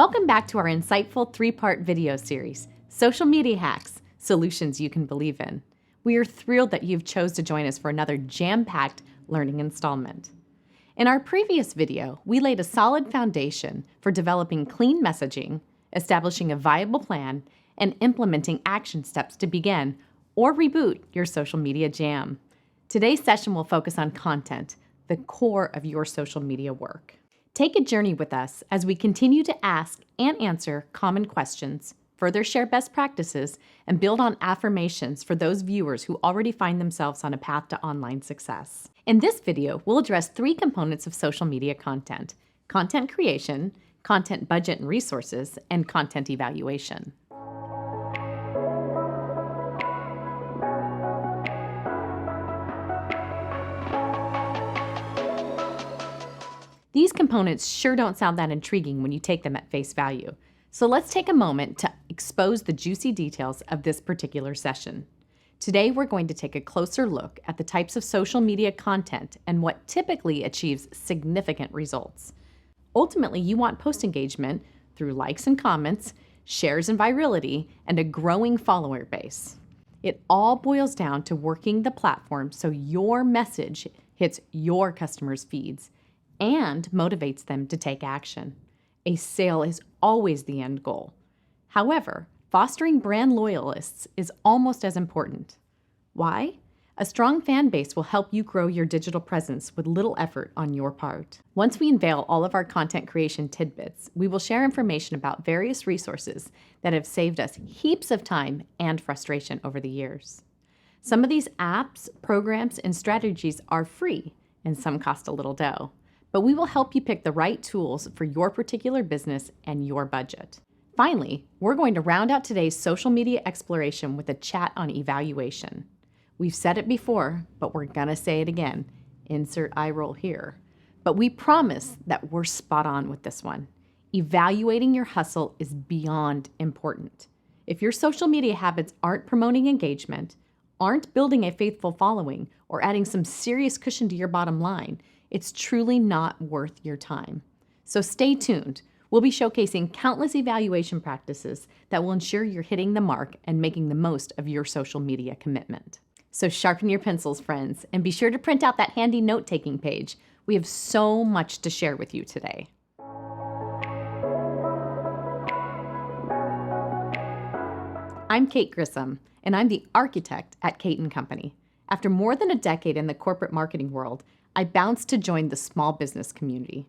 Welcome back to our insightful three-part video series, Social Media Hacks, Solutions You Can Believe In. We are thrilled that you've chose to join us for another jam-packed learning installment. In our previous video, we laid a solid foundation for developing clean messaging, establishing a viable plan, and implementing action steps to begin or reboot your social media jam. Today's session will focus on content, the core of your social media work. Take a journey with us as we continue to ask and answer common questions, further share best practices, and build on affirmations for those viewers who already find themselves on a path to online success. In this video, we'll address three components of social media content: content creation, content budget and resources, and content evaluation. These components sure don't sound that intriguing when you take them at face value. So let's take a moment to expose the juicy details of this particular session. Today, we're going to take a closer look at the types of social media content and what typically achieves significant results. Ultimately, you want post engagement through likes and comments, shares and virality, and a growing follower base. It all boils down to working the platform so your message hits your customers' feeds and motivates them to take action. A sale is always the end goal. However, fostering brand loyalists is almost as important. Why? A strong fan base will help you grow your digital presence with little effort on your part. Once we unveil all of our content creation tidbits, we will share information about various resources that have saved us heaps of time and frustration over the years. Some of these apps, programs, and strategies are free, and some cost a little dough. But we will help you pick the right tools for your particular business and your budget. Finally, we're going to round out today's social media exploration with a chat on evaluation. We've said it before, but we're gonna say it again. Insert eye roll here. But we promise that we're spot on with this one. Evaluating your hustle is beyond important. If your social media habits aren't promoting engagement, aren't building a faithful following, or adding some serious cushion to your bottom line, it's truly not worth your time. So stay tuned. We'll be showcasing countless evaluation practices that will ensure you're hitting the mark and making the most of your social media commitment. So sharpen your pencils, friends, and be sure to print out that handy note-taking page. We have so much to share with you today. I'm Kate Grissom, and I'm the architect at Kate & Company. After more than a decade in the corporate marketing world, I bounced to join the small business community.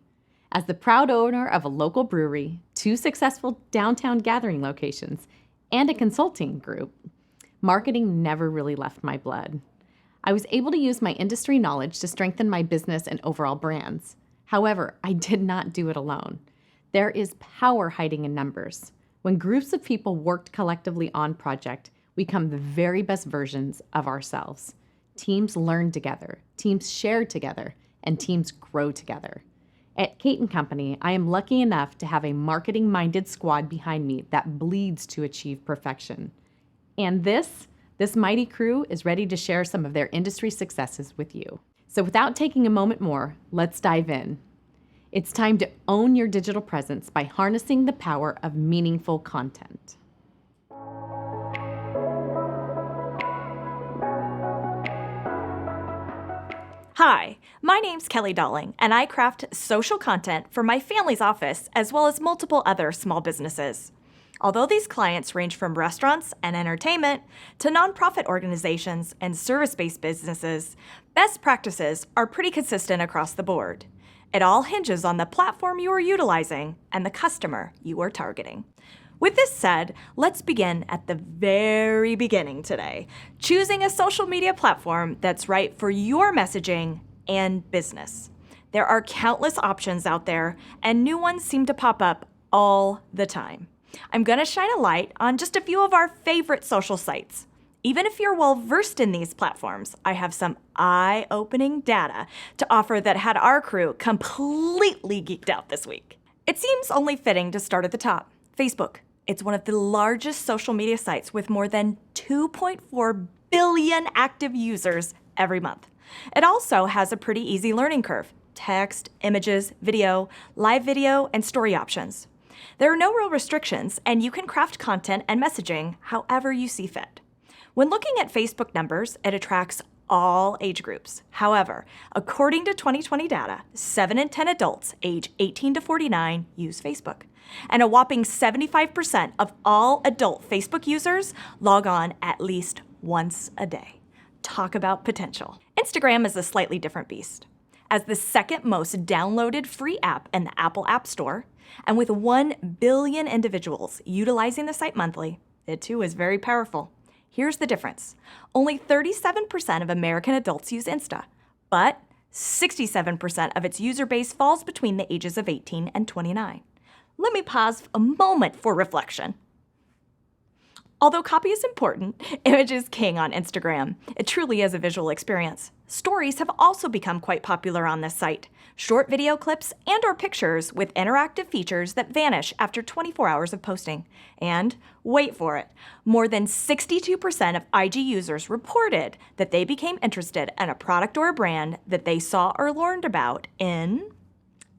As the proud owner of a local brewery, 2 successful downtown gathering locations, and a consulting group, marketing never really left my blood. I was able to use my industry knowledge to strengthen my business and overall brands. However, I did not do it alone. There is power hiding in numbers. When groups of people worked collectively on project, we become the very best versions of ourselves. Teams learn together, teams share together, and teams grow together. At Kate & Company, I am lucky enough to have a marketing-minded squad behind me that bleeds to achieve perfection. And this mighty crew is ready to share some of their industry successes with you. So without taking a moment more, let's dive in. It's time to own your digital presence by harnessing the power of meaningful content. Hi, my name's Kelly Dolling, and I craft social content for my family's office as well as multiple other small businesses. Although these clients range from restaurants and entertainment to nonprofit organizations and service-based businesses, best practices are pretty consistent across the board. It all hinges on the platform you are utilizing and the customer you are targeting. With this said, let's begin at the very beginning today, choosing a social media platform that's right for your messaging and business. There are countless options out there, and new ones seem to pop up all the time. I'm going to shine a light on just a few of our favorite social sites. Even if you're well versed in these platforms, I have some eye-opening data to offer that had our crew completely geeked out this week. It seems only fitting to start at the top. Facebook. It's one of the largest social media sites with more than 2.4 billion active users every month. It also has a pretty easy learning curve: text, images, video, live video, and story options. There are no real restrictions, and you can craft content and messaging however you see fit. When looking at Facebook numbers, it attracts all age groups. However, according to 2020 data, 7 in 10 adults age 18 to 49 use Facebook. And a whopping 75% of all adult Facebook users log on at least once a day. Talk about potential. Instagram is a slightly different beast. As the second most downloaded free app in the Apple App Store, and with 1 billion individuals utilizing the site monthly, it too is very powerful. Here's the difference. Only 37% of American adults use Insta, but 67% of its user base falls between the ages of 18 and 29. Let me pause a moment for reflection. Although copy is important, image is king on Instagram. It truly is a visual experience. Stories have also become quite popular on this site. Short video clips and/or pictures with interactive features that vanish after 24 hours of posting. And, wait for it, more than 62% of IG users reported that they became interested in a product or a brand that they saw or learned about in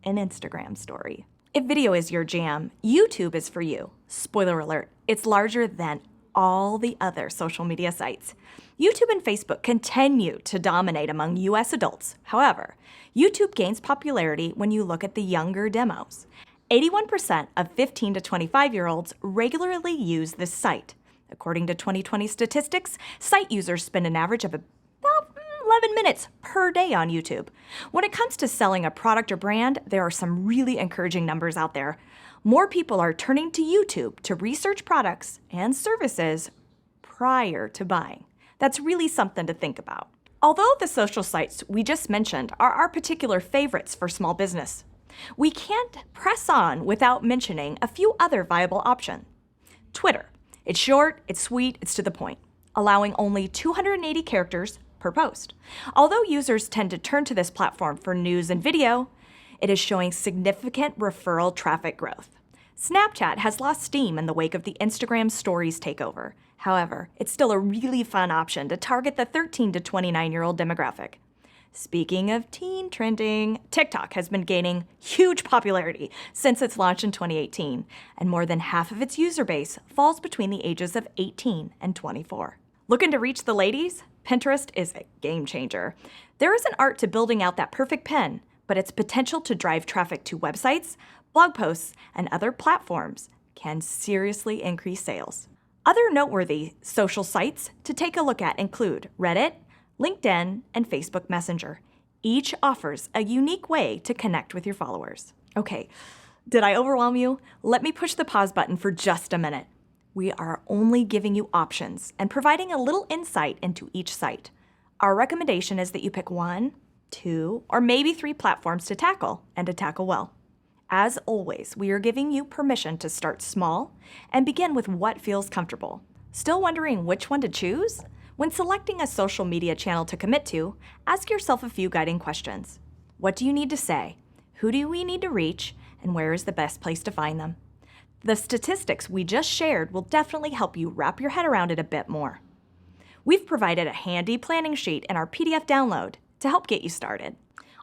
an Instagram story. If video is your jam, YouTube is for you. Spoiler alert, it's larger than all the other social media sites. YouTube and Facebook continue to dominate among US adults. However, YouTube gains popularity when you look at the younger demos. 81% of 15 to 25-year-olds regularly use this site. According to 2020 statistics, site users spend an average of about 11 minutes per day on YouTube. When it comes to selling a product or brand, there are some really encouraging numbers out there. More people are turning to YouTube to research products and services prior to buying. That's really something to think about. Although the social sites we just mentioned are our particular favorites for small business, we can't press on without mentioning a few other viable options. Twitter. It's short, it's sweet, it's to the point, allowing only 280 characters per post. Although users tend to turn to this platform for news and video, it is showing significant referral traffic growth. Snapchat has lost steam in the wake of the Instagram Stories takeover. However, it's still a really fun option to target the 13 to 29-year-old demographic. Speaking of teen trending, TikTok has been gaining huge popularity since its launch in 2018, and more than half of its user base falls between the ages of 18 and 24. Looking to reach the ladies? Pinterest is a game changer. There is an art to building out that perfect pen, but its potential to drive traffic to websites, blog posts, and other platforms can seriously increase sales. Other noteworthy social sites to take a look at include Reddit, LinkedIn, and Facebook Messenger. Each offers a unique way to connect with your followers. Okay, did I overwhelm you? Let me push the pause button for just a minute. We are only giving you options and providing a little insight into each site. Our recommendation is that you pick 1, 2, or maybe 3 platforms to tackle, and to tackle well. As always, we are giving you permission to start small and begin with what feels comfortable. Still wondering which one to choose? When selecting a social media channel to commit to, ask yourself a few guiding questions. What do you need to say? Who do we need to reach? And where is the best place to find them? The statistics we just shared will definitely help you wrap your head around it a bit more. We've provided a handy planning sheet in our PDF download to help get you started.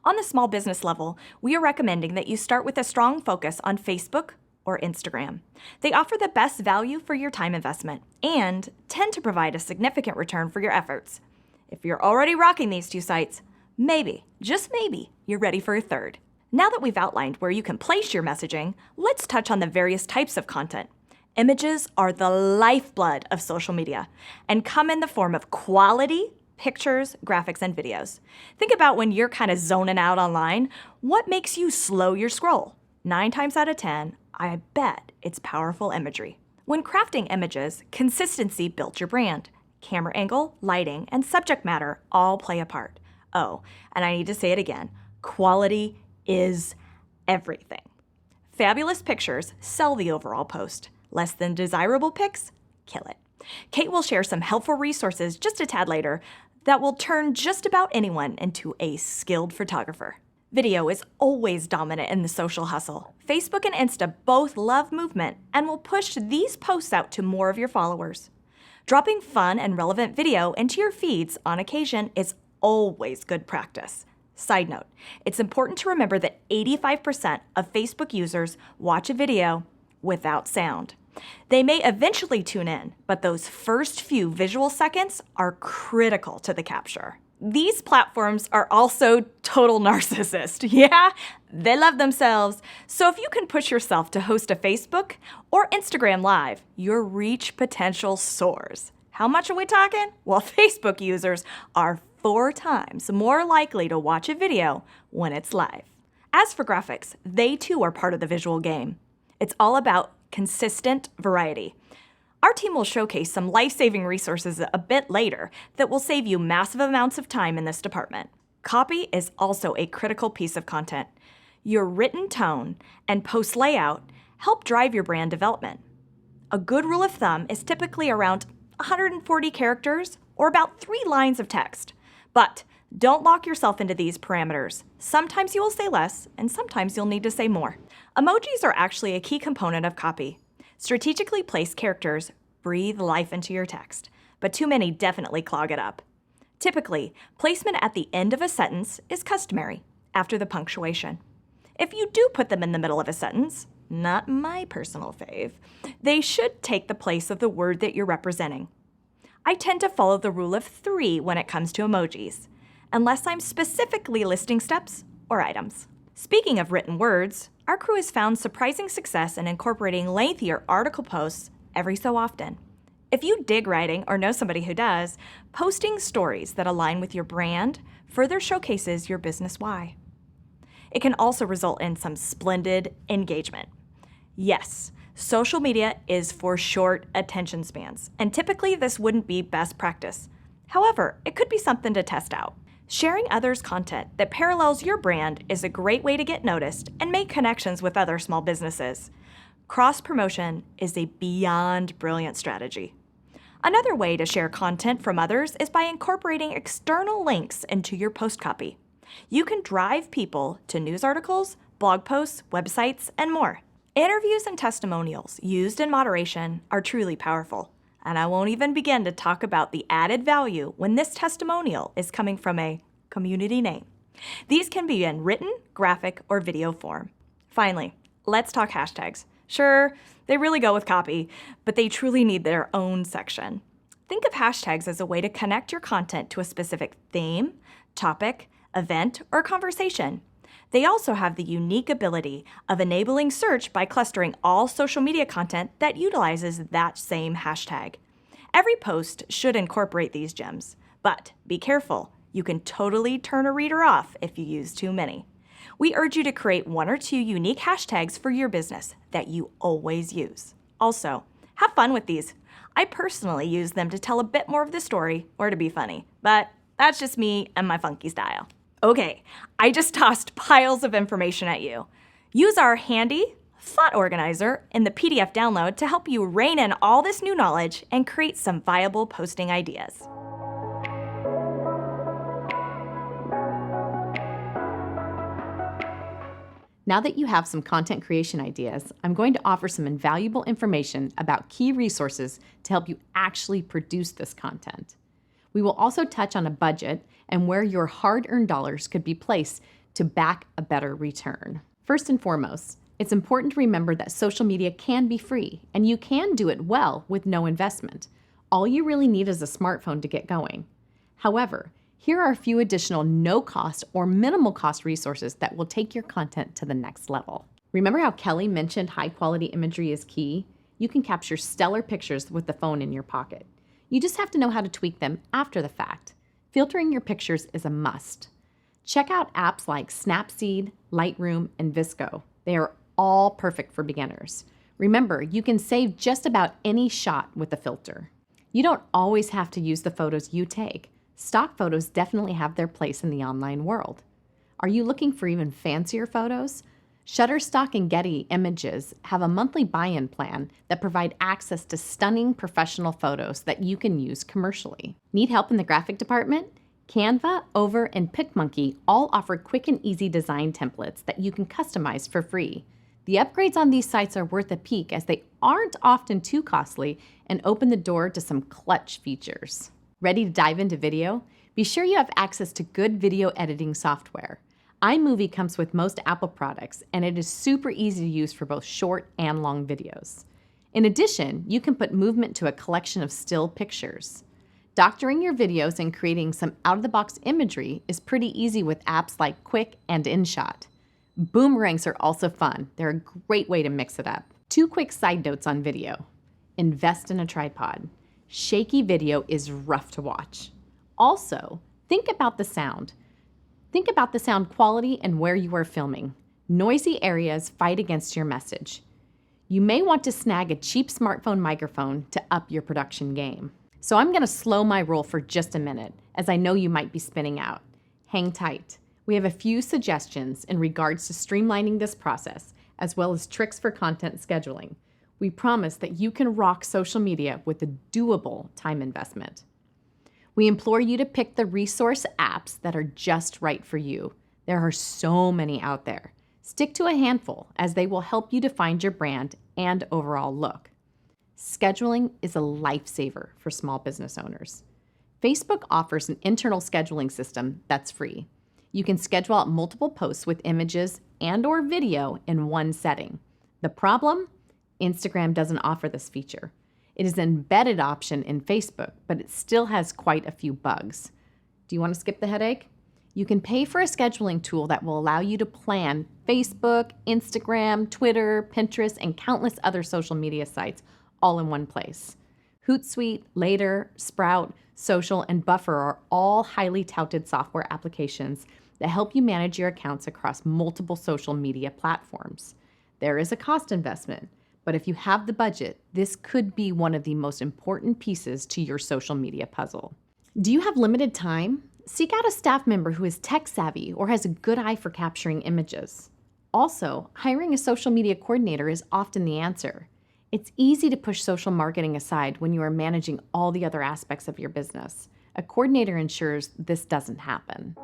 On the small business level, we are recommending that you start with a strong focus on Facebook or Instagram. They offer the best value for your time investment and tend to provide a significant return for your efforts. If you're already rocking these 2 sites, maybe, just maybe, you're ready for a third. Now that we've outlined where you can place your messaging, let's touch on the various types of content. Images are the lifeblood of social media and come in the form of quality pictures, graphics, and videos. Think about when you're kind of zoning out online. What makes you slow your scroll? 9 times out of 10, I bet it's powerful imagery. When crafting images, consistency builds your brand. Camera angle, lighting, and subject matter all play a part. Oh, and I need to say it again, quality is everything. Fabulous pictures sell the overall post. Less than desirable pics, kill it. Kate will share some helpful resources just a tad later that will turn just about anyone into a skilled photographer. Video is always dominant in the social hustle. Facebook and Insta both love movement and will push these posts out to more of your followers. Dropping fun and relevant video into your feeds on occasion is always good practice. Side note, it's important to remember that 85% of Facebook users watch a video without sound. They may eventually tune in, but those first few visual seconds are critical to the capture. These platforms are also total narcissists. Yeah, they love themselves. So if you can push yourself to host a Facebook or Instagram Live, your reach potential soars. How much are we talking? Well, Facebook users are 4 times more likely to watch a video when it's live. As for graphics, they too are part of the visual game. It's all about consistent variety. Our team will showcase some life-saving resources a bit later that will save you massive amounts of time in this department. Copy is also a critical piece of content. Your written tone and post layout help drive your brand development. A good rule of thumb is typically around 140 characters or about 3 lines of text. But don't lock yourself into these parameters. Sometimes you will say less, and sometimes you'll need to say more. Emojis are actually a key component of copy. Strategically placed characters breathe life into your text, but too many definitely clog it up. Typically, placement at the end of a sentence is customary, after the punctuation. If you do put them in the middle of a sentence, not my personal fave, they should take the place of the word that you're representing. I tend to follow the rule of 3 when it comes to emojis, unless I'm specifically listing steps or items. Speaking of written words, our crew has found surprising success in incorporating lengthier article posts every so often. If you dig writing or know somebody who does, posting stories that align with your brand further showcases your business why. It can also result in some splendid engagement. Yes, social media is for short attention spans, and typically this wouldn't be best practice. However, it could be something to test out. Sharing others' content that parallels your brand is a great way to get noticed and make connections with other small businesses. Cross-promotion is a beyond brilliant strategy. Another way to share content from others is by incorporating external links into your post copy. You can drive people to news articles, blog posts, websites, and more. Interviews and testimonials used in moderation are truly powerful. And I won't even begin to talk about the added value when this testimonial is coming from a community name. These can be in written, graphic, or video form. Finally, let's talk hashtags. Sure, they really go with copy, but they truly need their own section. Think of hashtags as a way to connect your content to a specific theme, topic, event, or conversation. They also have the unique ability of enabling search by clustering all social media content that utilizes that same hashtag. Every post should incorporate these gems, but be careful, you can totally turn a reader off if you use too many. We urge you to create 1 or 2 unique hashtags for your business that you always use. Also, have fun with these. I personally use them to tell a bit more of the story or to be funny, but that's just me and my funky style. Okay, I just tossed piles of information at you. Use our handy thought organizer in the PDF download to help you rein in all this new knowledge and create some viable posting ideas. Now that you have some content creation ideas, I'm going to offer some invaluable information about key resources to help you actually produce this content. We will also touch on a budget and where your hard-earned dollars could be placed to back a better return. First and foremost, it's important to remember that social media can be free, and you can do it well with no investment. All you really need is a smartphone to get going. However, here are a few additional no-cost or minimal-cost resources that will take your content to the next level. Remember how Kelly mentioned high-quality imagery is key? You can capture stellar pictures with the phone in your pocket. You just have to know how to tweak them after the fact. Filtering your pictures is a must. Check out apps like Snapseed, Lightroom, and VSCO. They are all perfect for beginners. Remember, you can save just about any shot with a filter. You don't always have to use the photos you take. Stock photos definitely have their place in the online world. Are you looking for even fancier photos? Shutterstock and Getty Images have a monthly buy-in plan that provide access to stunning professional photos that you can use commercially. Need help in the graphic department? Canva, Over, and PicMonkey all offer quick and easy design templates that you can customize for free. The upgrades on these sites are worth a peek as they aren't often too costly and open the door to some clutch features. Ready to dive into video? Be sure you have access to good video editing software. iMovie comes with most Apple products, and it is super easy to use for both short and long videos. In addition, you can put movement to a collection of still pictures. Doctoring your videos and creating some out-of-the-box imagery is pretty easy with apps like Quik and InShot. Boomerangs are also fun. They're a great way to mix it up. 2 quick side notes on video. Invest in a tripod. Shaky video is rough to watch. Also, think about the sound. Think about the sound quality and where you are filming. Noisy areas fight against your message. You may want to snag a cheap smartphone microphone to up your production game. So I'm going to slow my roll for just a minute, as I know you might be spinning out. Hang tight. We have a few suggestions in regards to streamlining this process, as well as tricks for content scheduling. We promise that you can rock social media with a doable time investment. We implore you to pick the resource apps that are just right for you. There are so many out there. Stick to a handful, as they will help you define your brand and overall look. Scheduling is a lifesaver for small business owners. Facebook offers an internal scheduling system that's free. You can schedule out multiple posts with images and/or video in one setting. The problem? Instagram doesn't offer this feature. It is an embedded option in Facebook, but it still has quite a few bugs. Do you want to skip the headache? You can pay for a scheduling tool that will allow you to plan Facebook, Instagram, Twitter, Pinterest, and countless other social media sites all in one place. Hootsuite, Later, Sprout, Social, and Buffer are all highly touted software applications that help you manage your accounts across multiple social media platforms. There is a cost investment, but if you have the budget, this could be one of the most important pieces to your social media puzzle. Do you have limited time? Seek out a staff member who is tech savvy or has a good eye for capturing images. Also, hiring a social media coordinator is often the answer. It's easy to push social marketing aside when you are managing all the other aspects of your business. A coordinator ensures this doesn't happen.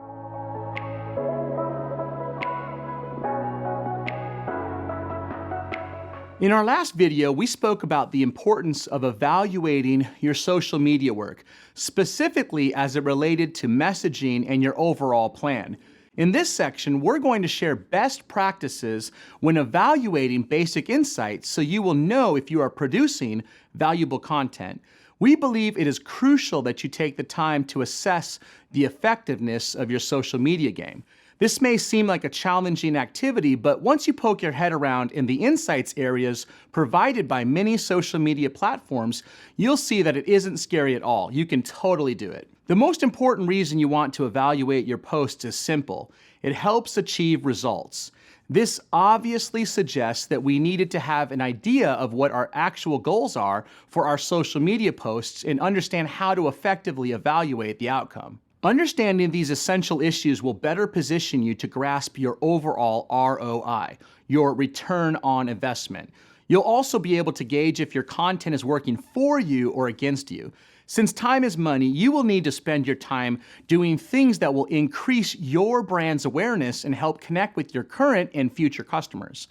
In our last video, we spoke about the importance of evaluating your social media work, specifically as it related to messaging and your overall plan. In this section, we're going to share best practices when evaluating basic insights so you will know if you are producing valuable content. We believe it is crucial that you take the time to assess the effectiveness of your social media game. This may seem like a challenging activity, but once you poke your head around in the insights areas provided by many social media platforms, you'll see that it isn't scary at all. You can totally do it. The most important reason you want to evaluate your posts is simple. It helps achieve results. This obviously suggests that we needed to have an idea of what our actual goals are for our social media posts and understand how to effectively evaluate the outcome. Understanding these essential issues will better position you to grasp your overall ROI, your return on investment. You'll also be able to gauge if your content is working for you or against you. Since time is money, you will need to spend your time doing things that will increase your brand's awareness and help connect with your current and future customers.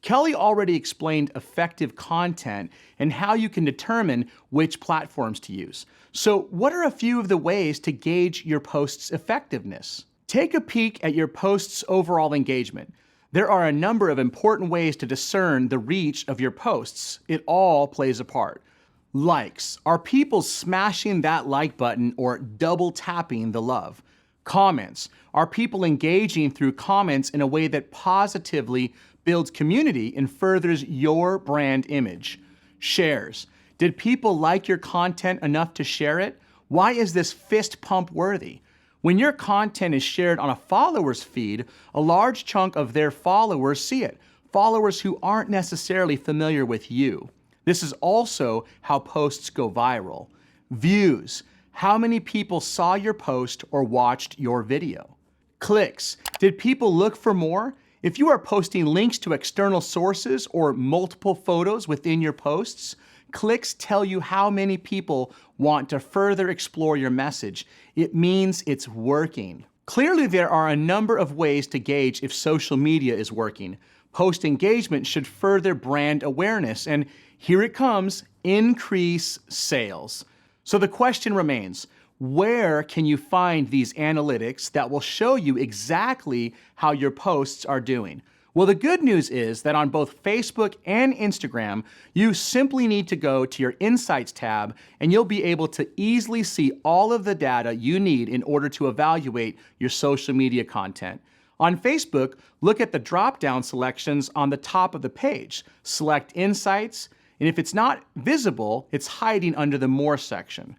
Kelly already explained effective content and how you can determine which platforms to use. So what are a few of the ways to gauge your post's effectiveness? Take a peek at your post's overall engagement. There are a number of important ways to discern the reach of your posts. It all plays a part. Likes. Are people smashing that like button or double tapping the love? Comments. Are people engaging through comments in a way that positively builds community and furthers your brand image? Shares. Did people like your content enough to share it? Why is this fist pump worthy? When your content is shared on a follower's feed, a large chunk of their followers see it, followers who aren't necessarily familiar with you. This is also how posts go viral. Views. How many people saw your post or watched your video? Clicks. Did people look for more? If you are posting links to external sources or multiple photos within your posts, clicks tell you how many people want to further explore your message. It means it's working. Clearly, there are a number of ways to gauge if social media is working. Post engagement should further brand awareness, and here it comes, increase sales. So the question remains, Where can you find these analytics that will show you exactly how your posts are doing? Well, the good news is that on both Facebook and Instagram, you simply need to go to your Insights tab and you'll be able to easily see all of the data you need in order to evaluate your social media content. On Facebook, look at the drop-down selections on the top of the page. Select Insights, and if it's not visible, it's hiding under the More section.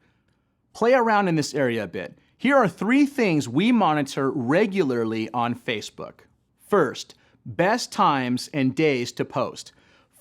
Play around in this area a bit. Here are 3 things we monitor regularly on Facebook. First, best times and days to post.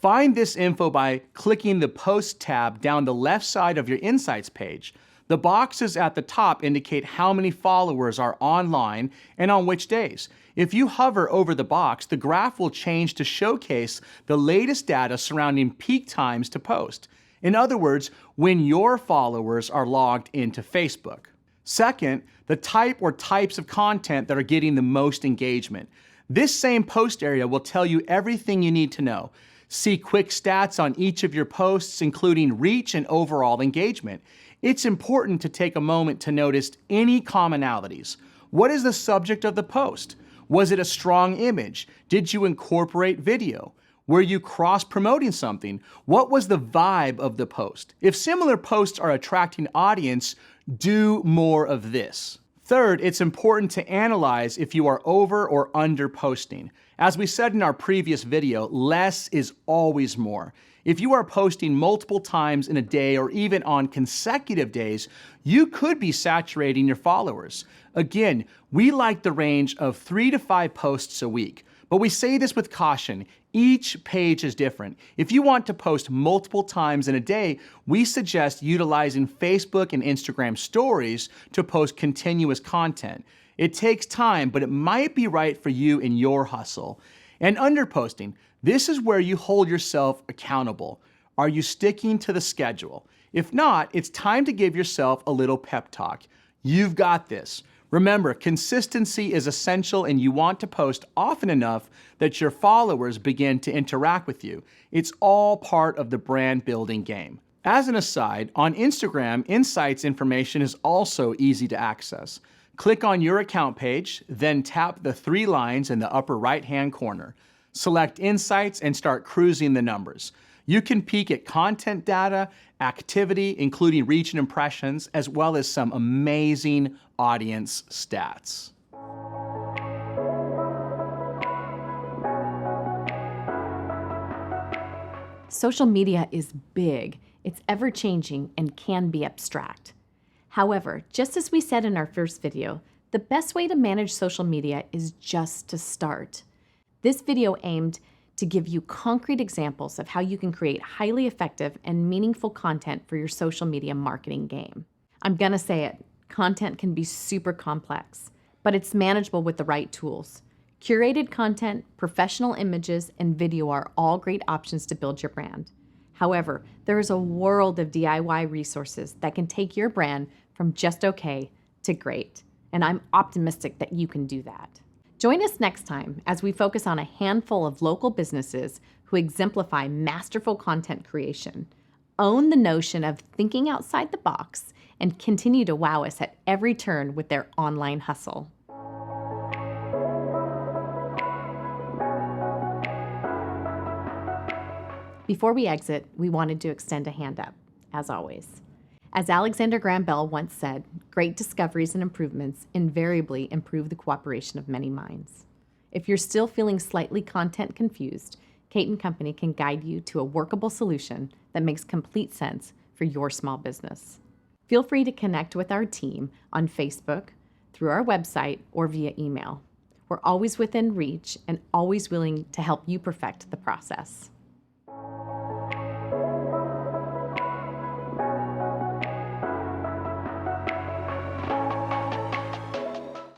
Find this info by clicking the Post tab down the left side of your Insights page. The boxes at the top indicate how many followers are online and on which days. If you hover over the box, the graph will change to showcase the latest data surrounding peak times to post. In other words, when your followers are logged into Facebook. Second, the type or types of content that are getting the most engagement. This same post area will tell you everything you need to know. See quick stats on each of your posts, including reach and overall engagement. It's important to take a moment to notice any commonalities. What is the subject of the post? Was it a strong image? Did you incorporate video? Were you cross-promoting something? What was the vibe of the post? If similar posts are attracting audience, do more of this. Third, it's important to analyze if you are over or under posting. As we said in our previous video, less is always more. If you are posting multiple times in a day or even on consecutive days, you could be saturating your followers. Again, we like the range of 3 to 5 posts a week, but we say this with caution. Each page is different. If you want to post multiple times in a day, we suggest utilizing Facebook and Instagram stories to post continuous content. It takes time, but it might be right for you in your hustle. And underposting, this is where you hold yourself accountable. Are you sticking to the schedule? If not, it's time to give yourself a little pep talk. You've got this. Remember, consistency is essential and you want to post often enough that your followers begin to interact with you. It's all part of the brand building game. As an aside, on Instagram, Insights information is also easy to access. Click on your account page, then tap the 3 lines in the upper right-hand corner. Select Insights and start cruising the numbers. You can peek at content data, activity, including reach and impressions, as well as some amazing audience stats. Social media is big, it's ever-changing, and can be abstract. However, just as we said in our first video, the best way to manage social media is just to start. This video aimed to give you concrete examples of how you can create highly effective and meaningful content for your social media marketing game. I'm gonna say it, content can be super complex, but it's manageable with the right tools. Curated content, professional images, and video are all great options to build your brand. However, there is a world of DIY resources that can take your brand from just okay to great, and I'm optimistic that you can do that. Join us next time as we focus on a handful of local businesses who exemplify masterful content creation, own the notion of thinking outside the box, and continue to wow us at every turn with their online hustle. Before we exit, we wanted to extend a hand up, as always. As Alexander Graham Bell once said, great discoveries and improvements invariably improve the cooperation of many minds. If you're still feeling slightly content confused, Kate & Company can guide you to a workable solution that makes complete sense for your small business. Feel free to connect with our team on Facebook, through our website, or via email. We're always within reach and always willing to help you perfect the process.